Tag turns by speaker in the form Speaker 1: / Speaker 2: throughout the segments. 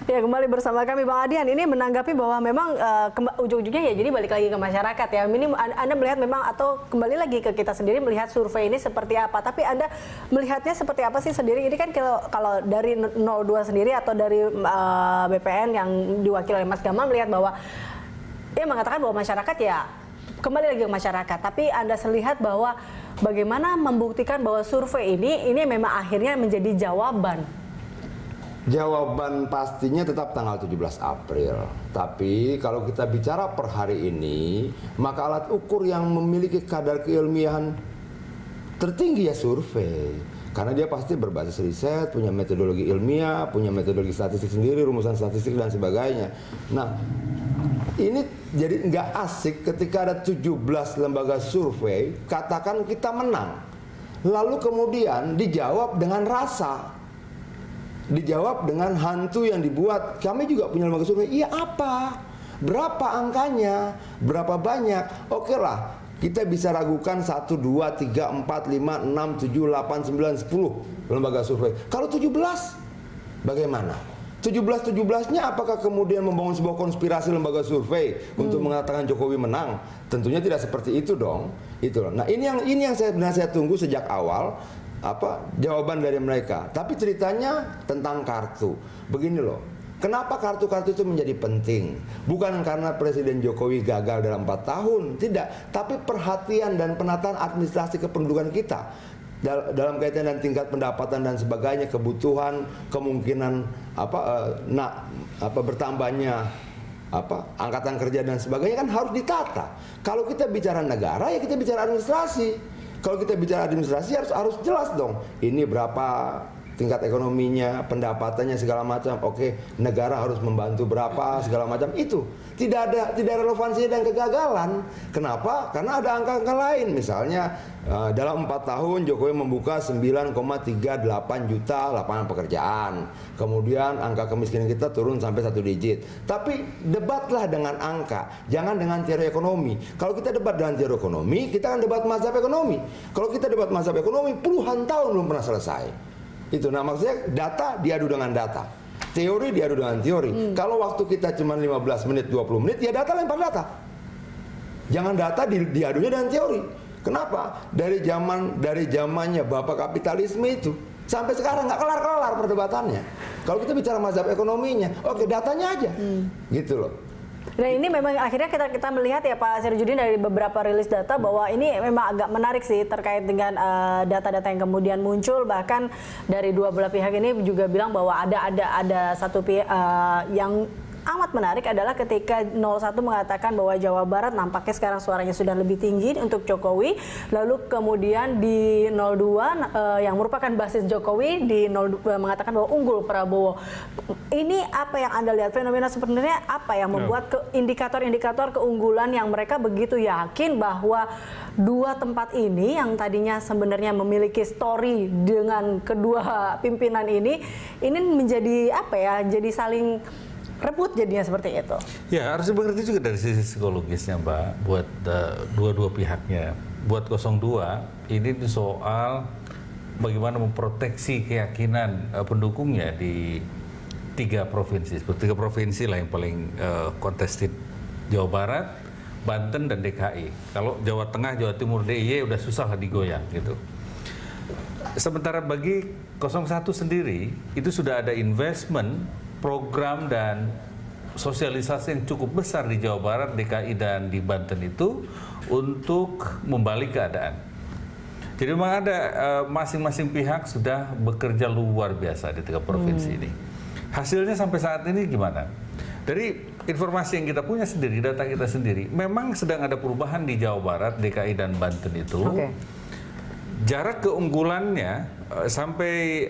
Speaker 1: Ya, kembali bersama kami Bang Adian. Ini menanggapi bahwa memang ujung-ujungnya ya jadi balik lagi ke masyarakat ya. Ini Anda melihat memang atau kembali lagi ke kita sendiri melihat survei ini seperti apa. Tapi Anda melihatnya seperti apa sih sendiri? Ini kan kalau dari 02 sendiri atau dari BPN yang diwakili oleh Mas Gamal melihat bahwa dia mengatakan bahwa masyarakat ya kembali lagi ke masyarakat. Tapi Anda melihat bahwa bagaimana membuktikan bahwa survei ini memang akhirnya menjadi jawaban.
Speaker 2: Jawaban pastinya tetap tanggal 17 April. Tapi kalau kita bicara per hari ini, maka alat ukur yang memiliki kadar keilmiahan tertinggi ya survei. Karena dia pasti berbasis riset, punya metodologi ilmiah, punya metodologi statistik sendiri, rumusan statistik dan sebagainya. Nah, ini jadi nggak asik ketika ada 17 lembaga survei, katakan kita menang. Lalu kemudian dijawab dengan rasa. Dijawab dengan hantu yang dibuat. Kami juga punya lembaga survei. Iya apa? Berapa angkanya? Berapa banyak? Oke lah, kita bisa ragukan 1, 2, 3, 4, 5, 6, 7, 8, 9, 10 lembaga survei. Kalau 17, bagaimana? 17-17-nya apakah kemudian membangun sebuah konspirasi lembaga survei untuk mengatakan Jokowi menang? Tentunya tidak seperti itu dong. Itu loh. Nah, ini yang saya tunggu sejak awal. Jawaban dari mereka. Tapi ceritanya tentang kartu. Begini loh, kenapa kartu-kartu itu menjadi penting? Bukan karena Presiden Jokowi gagal dalam 4 tahun, tidak. Tapi perhatian dan penataan administrasi kependudukan kita dalam kaitan dan tingkat pendapatan dan sebagainya, kebutuhan, kemungkinan bertambahnya angkatan kerja dan sebagainya kan harus ditata. Kalau kita bicara negara ya kita bicara administrasi. Kalau kita bicara administrasi harus jelas dong. Ini berapa tingkat ekonominya, pendapatannya segala macam. Oke, negara harus membantu berapa segala macam. Itu tidak ada relevansi dan kegagalan. Kenapa? Karena ada angka-angka lain. Misalnya dalam 4 tahun Jokowi membuka 9,38 juta lapangan pekerjaan. Kemudian angka kemiskinan kita turun sampai 1 digit. Tapi debatlah dengan angka, jangan dengan teori ekonomi. Kalau kita debat dengan teori ekonomi, kita akan debat mazhab ekonomi. Kalau kita debat mazhab ekonomi, puluhan tahun belum pernah selesai. Itu, nah maksudnya data diadu dengan data, teori diadu dengan teori. Kalau waktu kita cuma 15 menit, 20 menit, ya data lempar data. Jangan data diadunya dengan teori. Kenapa? Dari zamannya Bapak kapitalisme itu sampai sekarang nggak kelar-kelar perdebatannya. Kalau kita bicara mazhab ekonominya, oke datanya aja, gitu loh.
Speaker 1: Nah, ini memang akhirnya kita melihat ya Pak Sirojudin dari beberapa rilis data bahwa ini memang agak menarik sih terkait dengan data-data yang kemudian muncul. Bahkan dari dua belah pihak ini juga bilang bahwa ada satu pihak yang amat menarik adalah ketika 01 mengatakan bahwa Jawa Barat nampaknya sekarang suaranya sudah lebih tinggi untuk Jokowi. Lalu kemudian di 02 yang merupakan basis Jokowi di 02 mengatakan bahwa unggul Prabowo. Ini apa yang Anda lihat, fenomena sebenarnya apa yang membuat indikator-indikator keunggulan yang mereka begitu yakin bahwa dua tempat ini yang tadinya sebenarnya memiliki story dengan kedua pimpinan ini menjadi apa ya, jadi saling rebut jadinya seperti itu.
Speaker 3: Ya, harus dimengerti juga dari sisi psikologisnya, Mbak, buat dua-dua pihaknya. Buat 02, ini soal bagaimana memproteksi keyakinan pendukungnya di 3 provinsi. 3 provinsi lah yang paling contested, Jawa Barat, Banten, dan DKI. Kalau Jawa Tengah, Jawa Timur, DIY udah susah lah digoyang gitu. Sementara bagi 01 sendiri, itu sudah ada investment program dan sosialisasi yang cukup besar di Jawa Barat, DKI, dan di Banten itu untuk membalik keadaan. Jadi memang ada masing-masing pihak sudah bekerja luar biasa di 3 provinsi ini. Hasilnya sampai saat ini gimana? Dari informasi yang kita punya sendiri, data kita sendiri, memang sedang ada perubahan di Jawa Barat, DKI, dan Banten itu. Jarak keunggulannya sampai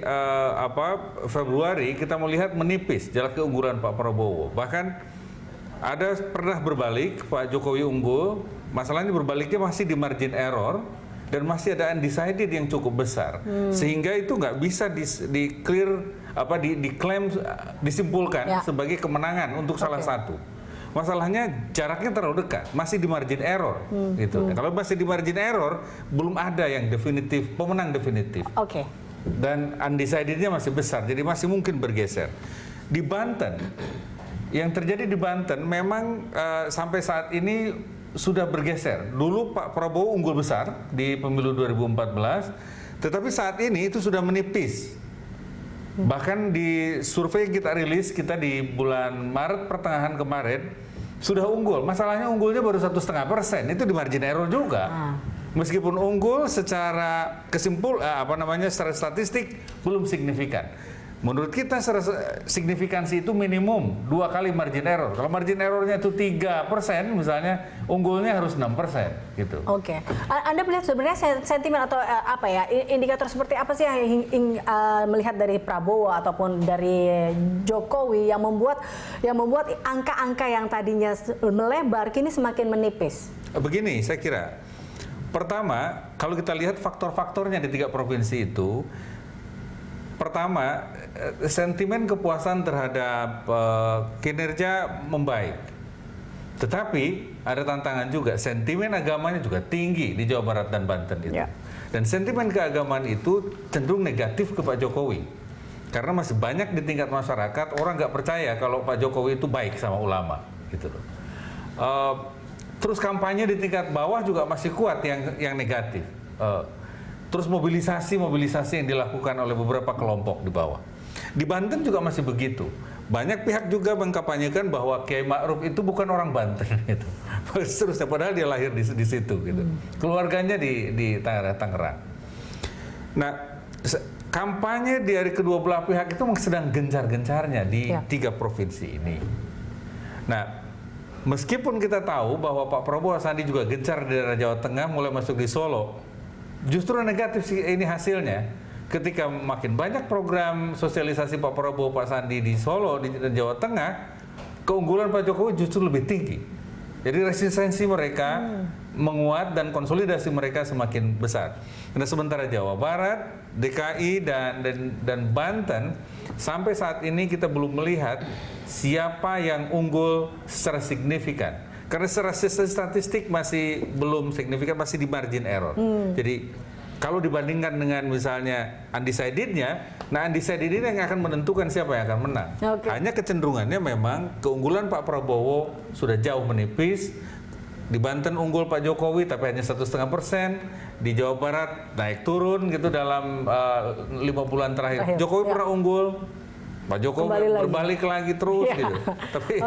Speaker 3: Februari kita melihat menipis jarak keunggulan Pak Prabowo. Bahkan ada pernah berbalik Pak Jokowi unggul, masalahnya berbaliknya masih di margin error dan masih ada undecided yang cukup besar, sehingga itu nggak bisa diklaim disimpulkan sebagai kemenangan untuk salah satu. Masalahnya jaraknya terlalu dekat, masih di margin error, gitu. Kalau masih di margin error, belum ada yang definitif, pemenang definitif. Dan undecidednya masih besar, jadi masih mungkin bergeser. Di Banten, yang terjadi di Banten memang sampai saat ini sudah bergeser. Dulu Pak Prabowo unggul besar di pemilu 2014, tetapi saat ini itu sudah menipis. Bahkan di survei kita rilis, kita di bulan Maret pertengahan kemarin, sudah unggul. Masalahnya unggulnya baru 1,5%, itu di margin error juga. Meskipun unggul secara secara statistik belum signifikan. Menurut kita signifikansi itu minimum 2 kali margin error. Kalau margin errornya itu 3% misalnya, unggulnya harus 6% gitu.
Speaker 1: Oke. Anda melihat sebenarnya sentimen atau indikator seperti apa sih yang melihat dari Prabowo ataupun dari Jokowi yang membuat angka-angka yang tadinya melebar kini semakin menipis?
Speaker 3: Begini, saya kira. Pertama, kalau kita lihat faktor-faktornya di 3 provinsi itu, pertama, sentimen kepuasan terhadap kinerja membaik. Tetapi ada tantangan juga, sentimen agamanya juga tinggi di Jawa Barat dan Banten itu. Dan sentimen keagamaan itu cenderung negatif ke Pak Jokowi. Karena masih banyak di tingkat masyarakat orang nggak percaya kalau Pak Jokowi itu baik sama ulama, gitu loh. Terus kampanye di tingkat bawah juga masih kuat yang negatif. Terus mobilisasi yang dilakukan oleh beberapa kelompok di bawah. Di Banten juga masih begitu. Banyak pihak juga mengkampanyekan bahwa Kiai Ma'ruf itu bukan orang Banten gitu. Terus padahal dia lahir di situ gitu. Keluarganya di Tangerang. Nah, kampanye dari kedua belah pihak itu sedang gencar-gencarnya di 3 provinsi ini. Nah, meskipun kita tahu bahwa Pak Prabowo Sandi juga gencar di daerah Jawa Tengah, mulai masuk di Solo, justru negatif sih ini hasilnya. Ketika makin banyak program sosialisasi Pak Prabowo, Pak Sandi di Solo, di Jawa Tengah, keunggulan Pak Jokowi justru lebih tinggi. Jadi resistensi mereka menguat dan konsolidasi mereka semakin besar. Karena sementara Jawa Barat, DKI dan Banten, sampai saat ini kita belum melihat siapa yang unggul secara signifikan. Karena secara statistik masih belum signifikan, masih di margin error. Jadi kalau dibandingkan dengan misalnya undecided-nya, nah undecided ini yang akan menentukan siapa yang akan menang. Hanya kecenderungannya memang keunggulan Pak Prabowo sudah jauh menipis. Di Banten unggul Pak Jokowi tapi hanya 1,5%. Di Jawa Barat naik turun gitu dalam 5 bulan terakhir. Jokowi pernah unggul, Pak Jokowi berbalik lagi terus gitu. Tapi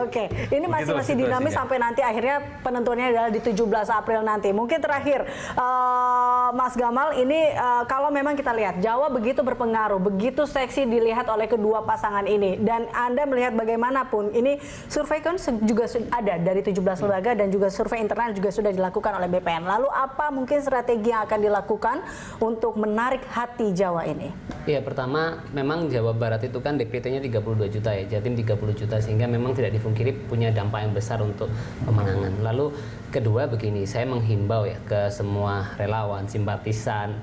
Speaker 1: ini masih dinamis sampai nanti akhirnya penentuannya adalah di 17 April nanti. Mungkin terakhir, Mas Gamal, ini kalau memang kita lihat Jawa begitu berpengaruh, begitu seksi dilihat oleh kedua pasangan ini, dan Anda melihat bagaimanapun ini survei kan juga ada dari 17 lembaga dan juga survei internal juga sudah dilakukan oleh BPN. Lalu apa mungkin strategi yang akan dilakukan untuk menarik hati Jawa ini?
Speaker 4: Ya, pertama memang Jawa Barat itu kan DPT-nya 32 juta ya, Jatim 30 juta, sehingga memang tidak dipungkiri punya dampak yang besar untuk pemenangan. Lalu kedua begini, saya menghimbau ya ke semua relawan, simpatisan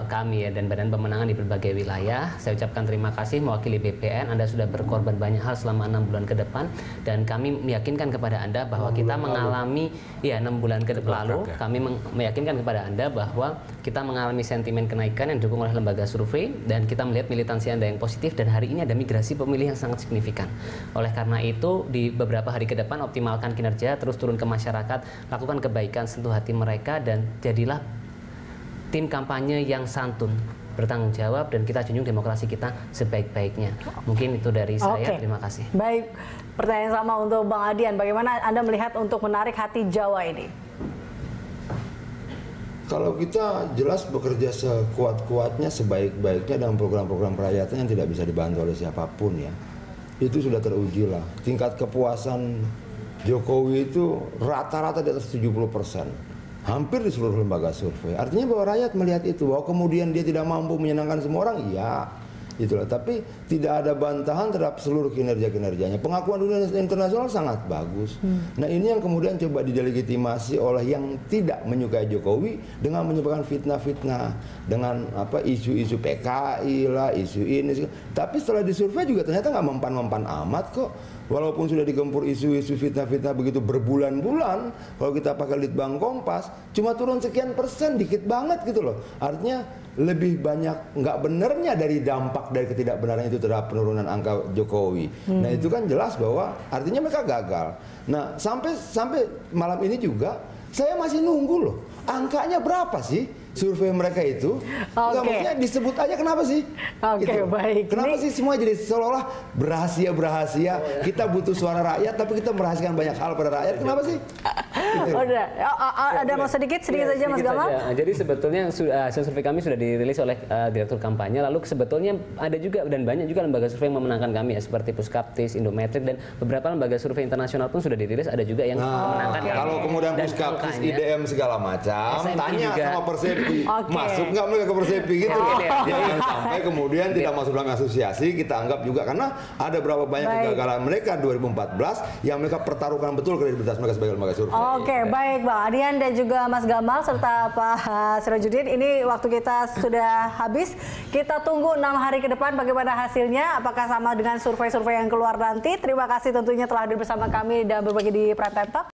Speaker 4: kami ya dan badan pemenangan di berbagai wilayah. Saya ucapkan terima kasih mewakili BPN, Anda sudah berkorban banyak hal selama 6 bulan ke depan, dan kami meyakinkan kepada Anda bahwa kita mengalami 6 bulan ke depan lalu, kami meyakinkan kepada Anda bahwa kita mengalami sentimen kenaikan yang didukung oleh lembaga survei, dan kita melihat militansi Anda yang positif, dan hari ini ada migrasi pemilih yang sangat signifikan. Oleh karena itu, di beberapa hari ke depan optimalkan kinerja, terus turun ke masyarakat, lakukan kebaikan, sentuh hati mereka, dan jadilah tim kampanye yang santun, bertanggung jawab, dan kita junjung demokrasi kita sebaik-baiknya. Mungkin itu dari saya. Terima kasih.
Speaker 1: Baik, pertanyaan sama untuk Bang Adian. Bagaimana Anda melihat untuk menarik hati Jawa ini?
Speaker 2: Kalau kita jelas bekerja sekuat-kuatnya, sebaik-baiknya dalam program-program kerakyatan yang tidak bisa dibantu oleh siapapun ya, itu sudah teruji lah. Tingkat kepuasan Jokowi itu rata-rata di atas 70%. Hampir di seluruh lembaga survei. Artinya bahwa rakyat melihat itu, bahwa kemudian dia tidak mampu menyenangkan semua orang, iya, itulah. Tapi tidak ada bantahan terhadap seluruh kinerja-kinerjanya. Pengakuan dunia internasional sangat bagus. Nah, ini yang kemudian coba didelegitimasi oleh yang tidak menyukai Jokowi dengan menyebabkan fitnah-fitnah, dengan isu-isu PKI lah, isu ini. Tapi setelah disurvei juga ternyata nggak mempan-mempan amat kok. walaupun sudah digempur isu-isu fitnah-fitnah begitu berbulan-bulan, kalau kita pakai Litbang Kompas, cuma turun sekian persen, dikit banget gitu loh. Artinya lebih banyak nggak benernya dari dampak dari ketidakbenaran itu terhadap penurunan angka Jokowi. Nah itu kan jelas bahwa artinya mereka gagal. Nah sampai malam ini juga saya masih nunggu loh, angkanya berapa sih survei mereka itu? Nggak, maksudnya disebut aja kenapa sih? Gitu.
Speaker 1: Baik.
Speaker 2: Kenapa sih semua jadi seolah-olah berhasil? Kita butuh suara rakyat, tapi kita merahasiakan banyak hal pada rakyat. Kenapa sih? Gitu.
Speaker 1: Udah, ada mau sedikit saja Mas Gamal?
Speaker 4: Jadi sebetulnya hasil survei kami sudah dirilis oleh Direktur Kampanye. Lalu sebetulnya ada juga dan banyak juga lembaga survei yang memenangkan kami ya, seperti Puskaptis, Indometrik, dan beberapa lembaga survei internasional pun sudah dirilis. Ada juga yang memenangkan kami.
Speaker 2: Kalau kemudian
Speaker 4: Dan
Speaker 2: Puskaptis,
Speaker 4: angkanya,
Speaker 2: IDM segala macam,
Speaker 4: SMP
Speaker 2: tanya
Speaker 4: juga.
Speaker 2: sama Persepi, masuk nggak mereka ke Persepi gitu loh. Jangan sampai kemudian tidak masuk dalam asosiasi, kita anggap juga karena ada berapa banyak kegagalan mereka 2014 yang mereka pertaruhkan betul kredibilitas mereka sebagai lembaga survei.
Speaker 1: Oke, baik Bang Adian dan juga Mas Gamal serta Pak Sirojudin. Ini waktu kita sudah habis. Kita tunggu 6 hari ke depan bagaimana hasilnya. Apakah sama dengan survei-survei yang keluar nanti. Terima kasih tentunya telah hadir bersama kami dan berbagi di Prime Time Talk.